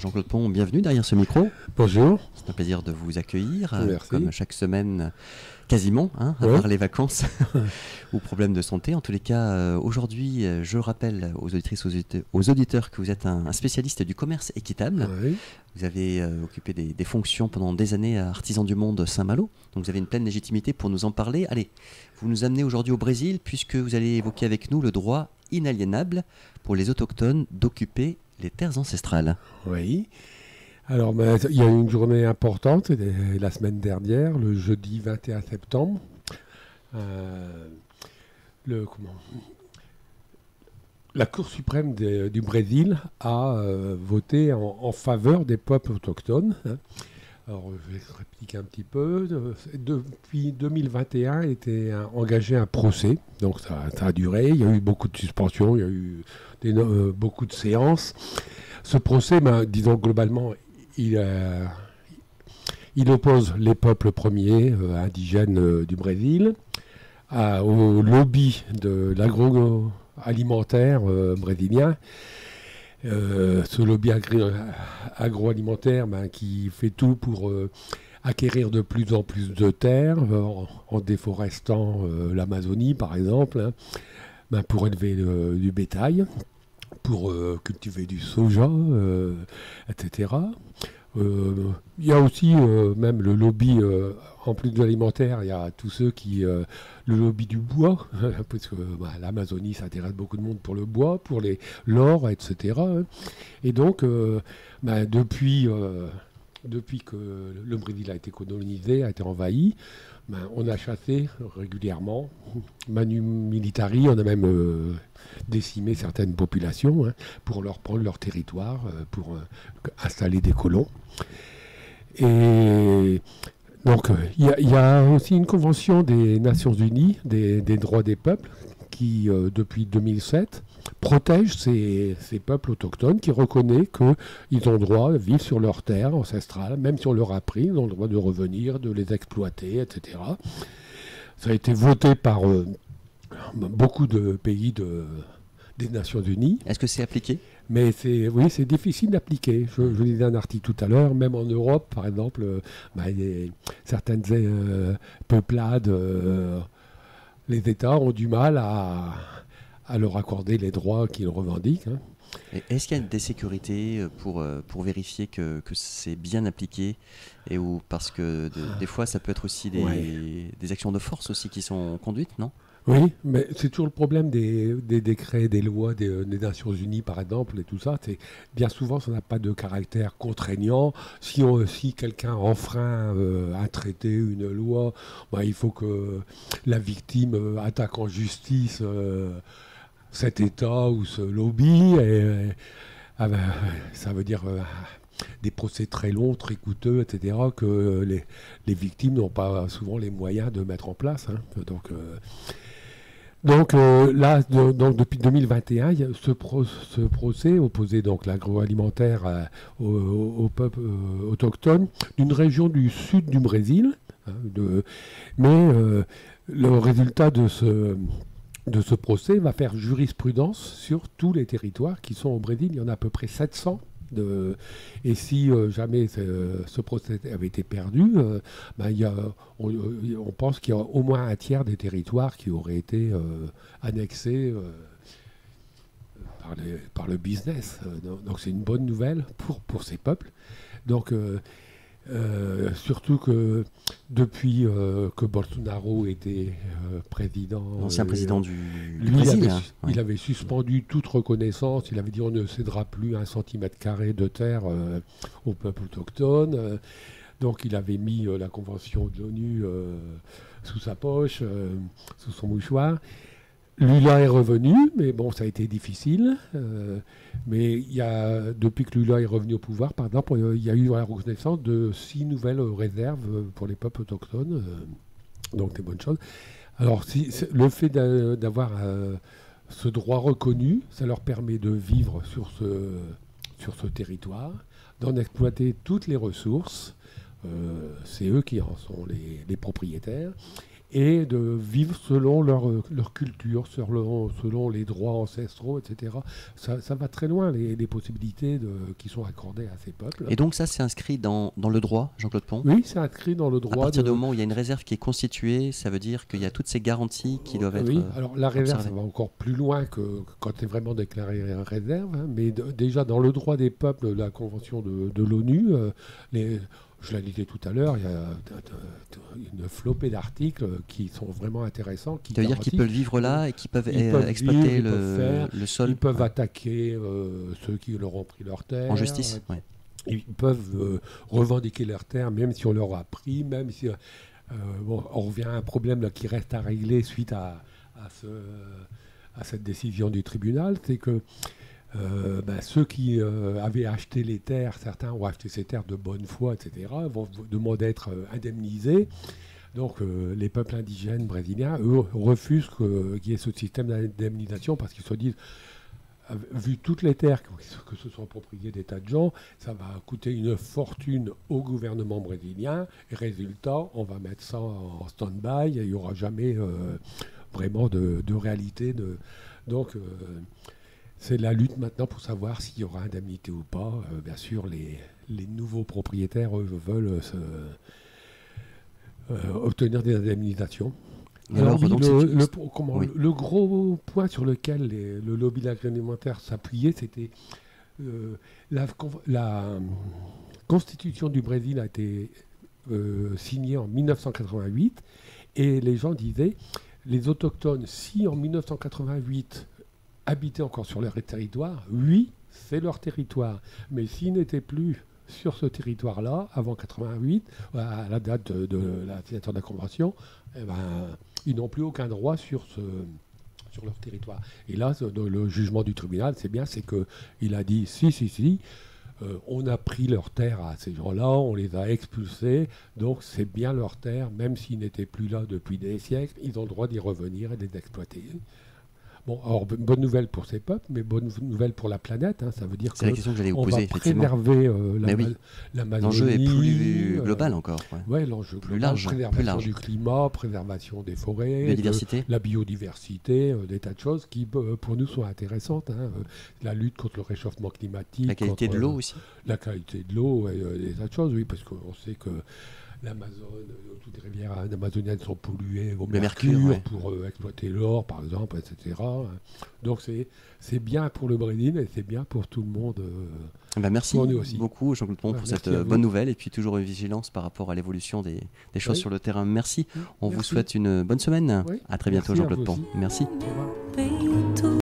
Jean-Claude Pont, bienvenue derrière ce micro. Bonjour. C'est un plaisir de vous accueillir, Merci. comme chaque semaine, quasiment, à part les vacances ou problèmes de santé. En tous les cas, aujourd'hui, je rappelle aux auditrices, aux auditeurs que vous êtes un spécialiste du commerce équitable. Oui. Vous avez occupé des fonctions pendant des années à Artisan du Monde Saint-Malo, donc vous avez une pleine légitimité pour nous en parler. Allez, vous nous amenez aujourd'hui au Brésil, puisque vous allez évoquer avec nous le droit inaliénable pour les autochtones d'occuper les terres ancestrales. Oui. Alors, il y a eu une journée importante la semaine dernière, le jeudi 21 septembre. La Cour suprême du Brésil a voté en faveur des peuples autochtones. Alors, je vais expliquer un petit peu. Depuis 2021, a été engagé un procès. Donc, ça a duré. Il y a eu beaucoup de suspensions, il y a eu beaucoup de séances. Ce procès, disons globalement, il oppose les peuples premiers indigènes du Brésil au lobby de l'agroalimentaire brésilien. Ce lobby agroalimentaire qui fait tout pour acquérir de plus en plus de terres en déforestant l'Amazonie par exemple, pour élever du bétail, pour cultiver du soja, etc. Il y a aussi même le lobby, en plus de l'alimentaire, il y a tous ceux qui... le lobby du bois, parce que l'Amazonie s'intéresse beaucoup de monde pour le bois, pour l'or, etc. Et donc, depuis que le Brésil a été colonisé, a été envahi, on a chassé régulièrement, manu militari, on a même décimé certaines populations pour leur prendre leur territoire, pour installer des colons. Et donc, il y a aussi une convention des Nations Unies des droits des peuples qui, depuis 2007, protège ces peuples autochtones, qui reconnaît qu'ils ont le droit de vivre sur leurs terres ancestrales, même si on leur a pris, ils ont le droit de revenir, de les exploiter, etc. Ça a été voté par beaucoup de pays des Nations Unies. Est-ce que c'est appliqué ? Mais c'est difficile d'appliquer. Je lisais un article tout à l'heure, même en Europe, par exemple, certaines peuplades, les États ont du mal à leur accorder les droits qu'ils revendiquent. Est-ce qu'il y a des sécurités pour vérifier que c'est bien appliqué parce que des fois ça peut être aussi des actions de force aussi qui sont conduites, non ? Oui, mais c'est toujours le problème des décrets, des lois des Nations Unies, par exemple, et tout ça. Bien souvent, ça n'a pas de caractère contraignant. Si quelqu'un enfreint un traité, une loi, il faut que la victime attaque en justice cet État ou ce lobby. Ça veut dire des procès très longs, très coûteux, etc., que les victimes n'ont pas souvent les moyens de mettre en place. Donc depuis 2021, il y a ce procès opposé donc l'agroalimentaire au peuple autochtone d'une région du sud du Brésil. Mais le résultat de ce procès va faire jurisprudence sur tous les territoires qui sont au Brésil. Il y en a à peu près 700. Et si jamais ce procès avait été perdu, on pense qu'il y a au moins un tiers des territoires qui auraient été annexés par le business. Donc c'est une bonne nouvelle pour ces peuples. Donc surtout que depuis que Bolsonaro était président, l'ancien président du Brésil, Brésil, il avait suspendu toute reconnaissance. Il avait dit on ne cédera plus 1 cm² de terre au peuple autochtone. Donc il avait mis la convention de l'ONU sous sa poche, sous son mouchoir. Lula est revenu, mais bon, ça a été difficile. Mais depuis que Lula est revenu au pouvoir, par exemple, il y a eu la reconnaissance de 6 nouvelles réserves pour les peuples autochtones. Donc, des bonnes choses. Alors, le fait d'avoir ce droit reconnu, ça leur permet de vivre sur ce territoire, d'en exploiter toutes les ressources. C'est eux qui en sont les propriétaires. et de vivre selon leur culture, selon les droits ancestraux, etc. Ça va très loin, les possibilités qui sont accordées à ces peuples. Et donc ça, c'est inscrit dans le droit, Jean-Claude Pont? Oui, c'est inscrit dans le droit. À partir du moment où il y a une réserve qui est constituée, ça veut dire qu'il y a toutes ces garanties qui doivent être Oui, alors la réserve, observées. ça va encore plus loin que quand c'est vraiment déclaré réserve, hein, mais déjà dans le droit des peuples, la convention de l'ONU, je l'ai dit tout à l'heure, il y a une flopée d'articles qui sont vraiment intéressants. Ça veut dire qu'ils peuvent vivre là et qu'ils peuvent exploiter le sol. Ils peuvent attaquer ceux qui leur ont pris leur terre. En justice, oui. Ils peuvent revendiquer leur terre, même si on leur a pris, même si... on revient à un problème là, qui reste à régler suite à cette décision du tribunal, c'est que ceux qui avaient acheté les terres, certains ont acheté ces terres de bonne foi, etc., vont demander à être indemnisés. Donc les peuples indigènes brésiliens, eux, refusent qu'il y ait ce système d'indemnisation parce qu'ils se disent, vu toutes les terres que ce sont propriétés des tas de gens, ça va coûter une fortune au gouvernement brésilien. Et résultat, on va mettre ça en stand-by et il n'y aura jamais vraiment de réalité. Donc, c'est la lutte maintenant pour savoir s'il y aura indemnité ou pas. Bien sûr, les nouveaux propriétaires, eux, veulent obtenir des indemnisations. Alors, le gros point sur lequel le lobby agroalimentaire s'appuyait, c'était la Constitution du Brésil a été signée en 1988 et les gens disaient, les autochtones, si en 1988 habitaient encore sur leur territoire, oui, c'est leur territoire, mais s'ils n'étaient plus sur ce territoire-là, avant 88, à la date de la signature de la Convention, ils n'ont plus aucun droit sur leur territoire. Et là, le jugement du tribunal, c'est qu'il a dit, si, on a pris leur terre à ces gens-là, on les a expulsés, donc c'est bien leur terre, même s'ils n'étaient plus là depuis des siècles, ils ont le droit d'y revenir et de les exploiter. Bon, alors bonne nouvelle pour ces peuples, mais bonne nouvelle pour la planète. Hein, ça veut dire qu'on va préserver l'Amazonie. L'enjeu est plus global encore. Oui, l'enjeu plus large, préservation du climat, préservation des forêts, la biodiversité, des tas de choses qui, pour nous, sont intéressantes. Hein, la lutte contre le réchauffement climatique. La qualité de l'eau aussi. La qualité de l'eau, des tas de choses, oui, parce qu'on sait que l'Amazone, toutes les rivières amazoniennes sont polluées au mercure pour exploiter l'or, par exemple, etc. Donc c'est bien pour le Brésil et c'est bien pour tout le monde. Merci beaucoup Jean-Claude Pont pour cette bonne nouvelle et puis toujours une vigilance par rapport à l'évolution des choses sur le terrain. Merci. On vous souhaite une bonne semaine. À très bientôt Jean-Claude Pont. Merci. Au revoir.